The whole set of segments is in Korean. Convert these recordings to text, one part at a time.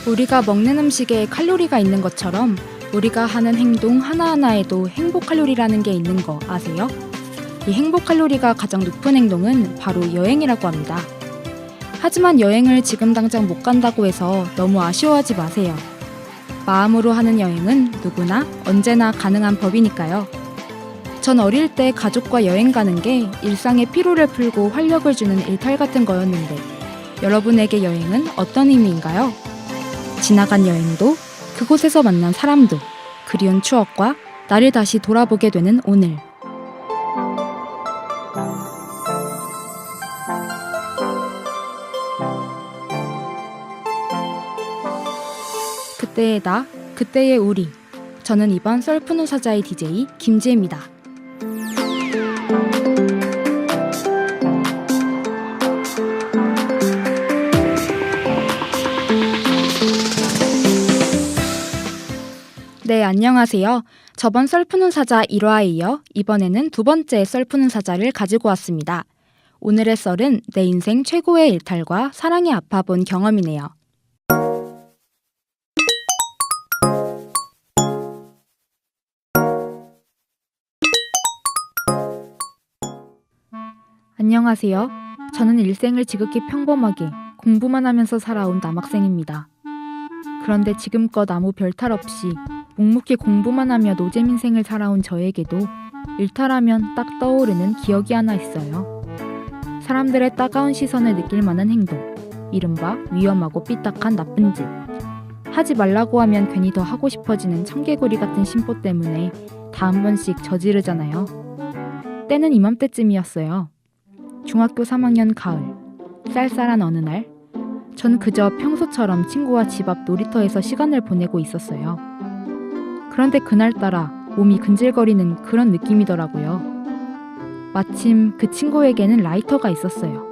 우리가 먹는 음식에 칼로리가 있는 것처럼 우리가 하는 행동 하나하나에도 행복 칼로리라는 게 있는 거 아세요? 이 행복 칼로리가 가장 높은 행동은 바로 여행이라고 합니다. 하지만 여행을 지금 당장 못 간다고 해서 너무 아쉬워하지 마세요. 마음으로 하는 여행은 누구나 언제나 가능한 법이니까요. 전 어릴 때 가족과 여행 가는 게 일상의 피로를 풀고 활력을 주는 일탈 같은 거였는데 여러분에게 여행은 어떤 의미인가요? 지나간 여행도, 그곳에서 만난 사람도, 그리운 추억과 나를 다시 돌아보게 되는 오늘. 그때의 나, 그때의 우리. 저는 이번 썰푸는 사자의 DJ 김지혜입니다. 네, 안녕하세요. 저번 썰푸는 사자 1화에 이어 이번에는 두 번째 썰푸는 사자를 가지고 왔습니다. 오늘의 썰은 내 인생 최고의 일탈과 사랑에 아파본 경험이네요. 안녕하세요. 저는 일생을 지극히 평범하게 공부만 하면서 살아온 남학생입니다. 그런데 지금껏 아무 별탈 없이 묵묵히 공부만 하며 노잼 인생을 살아온 저에게도 일탈하면 딱 떠오르는 기억이 하나 있어요. 사람들의 따가운 시선을 느낄 만한 행동, 이른바 위험하고 삐딱한 나쁜 짓. 하지 말라고 하면 괜히 더 하고 싶어지는 청개구리 같은 심보 때문에 다 한 번씩 저지르잖아요. 때는 이맘때쯤이었어요. 중학교 3학년 가을, 쌀쌀한 어느 날, 전 그저 평소처럼 친구와 집 앞 놀이터에서 시간을 보내고 있었어요. 그런데 그날따라 몸이 근질거리는 그런 느낌이더라고요. 마침 그 친구에게는 라이터가 있었어요.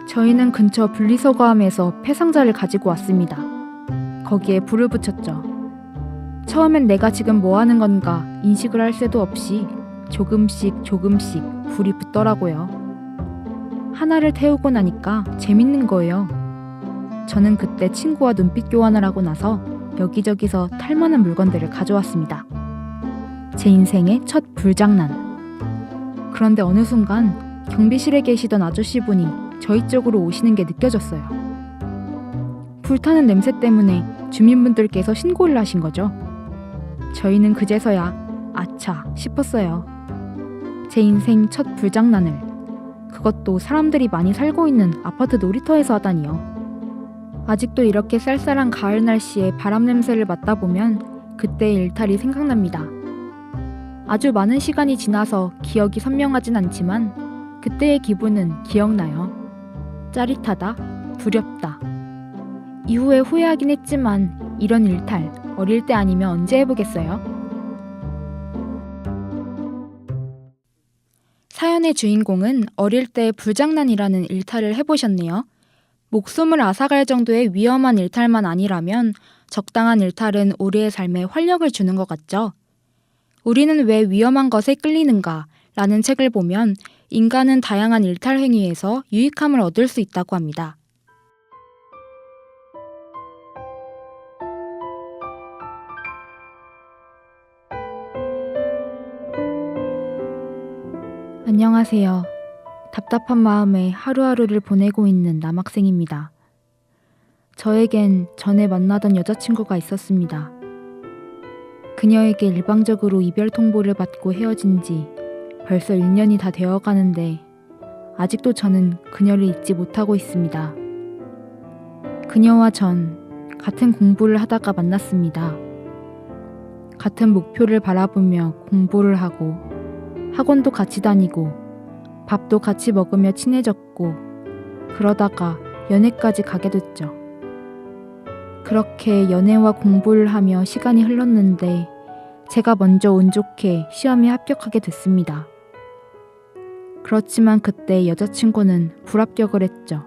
저희는 근처 분리수거함에서 폐상자를 가지고 왔습니다. 거기에 불을 붙였죠. 처음엔 내가 지금 뭐 하는 건가 인식을 할 새도 없이 조금씩 불이 붙더라고요. 하나를 태우고 나니까 재밌는 거예요. 저는 그때 친구와 눈빛 교환을 하고 나서 여기저기서 탈만한 물건들을 가져왔습니다. 제 인생의 첫 불장난. 그런데 어느 순간 경비실에 계시던 아저씨분이 저희 쪽으로 오시는 게 느껴졌어요. 불타는 냄새 때문에 주민분들께서 신고를 하신 거죠. 저희는 그제서야 아차 싶었어요. 제 인생 첫 불장난을, 그것도 사람들이 많이 살고 있는 아파트 놀이터에서 하다니요. 아직도 이렇게 쌀쌀한 가을 날씨에 바람 냄새를 맡다 보면 그때의 일탈이 생각납니다. 아주 많은 시간이 지나서 기억이 선명하진 않지만 그때의 기분은 기억나요. 짜릿하다, 두렵다. 이후에 후회하긴 했지만 이런 일탈 어릴 때 아니면 언제 해보겠어요? 사연의 주인공은 어릴 때 불장난이라는 일탈을 해보셨네요. 목숨을 앗아갈 정도의 위험한 일탈만 아니라면 적당한 일탈은 우리의 삶에 활력을 주는 것 같죠. 우리는 왜 위험한 것에 끌리는가? 라는 책을 보면 인간은 다양한 일탈 행위에서 유익함을 얻을 수 있다고 합니다. 안녕하세요. 답답한 마음에 하루하루를 보내고 있는 남학생입니다. 저에겐 전에 만나던 여자친구가 있었습니다. 그녀에게 일방적으로 이별 통보를 받고 헤어진 지 벌써 1년이 다 되어가는데 아직도 저는 그녀를 잊지 못하고 있습니다. 그녀와 전 같은 공부를 하다가 만났습니다. 같은 목표를 바라보며 공부를 하고 학원도 같이 다니고 밥도 같이 먹으며 친해졌고 그러다가 연애까지 가게 됐죠. 그렇게 연애와 공부를 하며 시간이 흘렀는데 제가 먼저 운 좋게 시험에 합격하게 됐습니다. 그렇지만 그때 여자친구는 불합격을 했죠.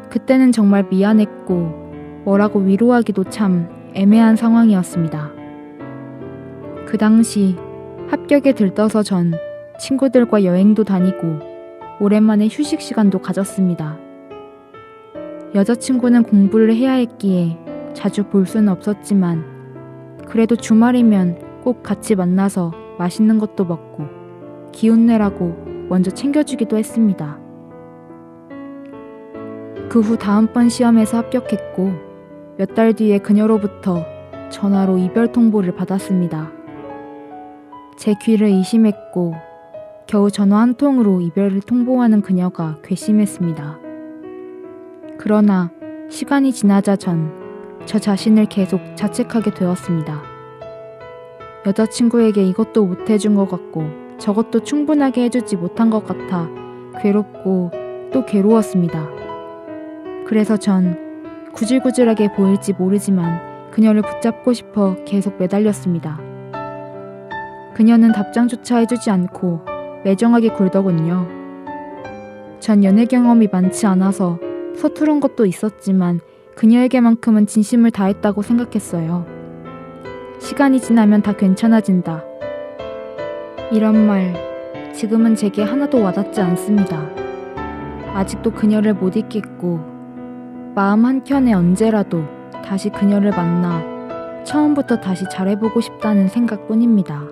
그때는 정말 미안했고 뭐라고 위로하기도 참 애매한 상황이었습니다. 그 당시 합격에 들떠서 전 친구들과 여행도 다니고 오랜만에 휴식 시간도 가졌습니다. 여자친구는 공부를 해야 했기에 자주 볼 수는 없었지만 그래도 주말이면 꼭 같이 만나서 맛있는 것도 먹고 기운 내라고 먼저 챙겨주기도 했습니다. 그 후 다음번 시험에서 합격했고 몇 달 뒤에 그녀로부터 전화로 이별 통보를 받았습니다. 제 귀를 의심했고 겨우 전화 한 통으로 이별을 통보하는 그녀가 괘씸했습니다. 그러나 시간이 지나자 전 저 자신을 계속 자책하게 되었습니다. 여자친구에게 이것도 못 해준 것 같고 저것도 충분하게 해주지 못한 것 같아 괴롭고 또 괴로웠습니다. 그래서 전 구질구질하게 보일지 모르지만 그녀를 붙잡고 싶어 계속 매달렸습니다. 그녀는 답장조차 해주지 않고 매정하게 굴더군요. 전 연애 경험이 많지 않아서 서투른 것도 있었지만 그녀에게만큼은 진심을 다했다고 생각했어요. 시간이 지나면 다 괜찮아진다. 이런 말 지금은 제게 하나도 와닿지 않습니다. 아직도 그녀를 못 잊겠고 마음 한켠에 언제라도 다시 그녀를 만나 처음부터 다시 잘해보고 싶다는 생각뿐입니다.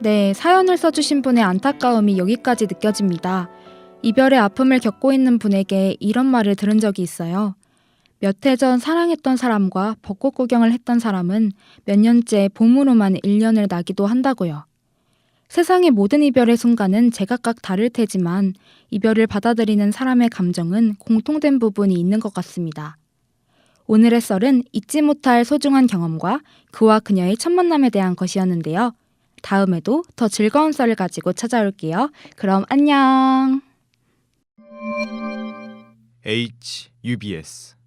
네, 사연을 써주신 분의 안타까움이 여기까지 느껴집니다. 이별의 아픔을 겪고 있는 분에게 이런 말을 들은 적이 있어요. 몇 해 전 사랑했던 사람과 벚꽃 구경을 했던 사람은 몇 년째 봄으로만 1년을 나기도 한다고요. 세상의 모든 이별의 순간은 제각각 다를 테지만 이별을 받아들이는 사람의 감정은 공통된 부분이 있는 것 같습니다. 오늘의 썰은 잊지 못할 소중한 경험과 그와 그녀의 첫 만남에 대한 것이었는데요. 다음에도 더 즐거운 썰을 가지고 찾아올게요. 그럼 안녕. HUBS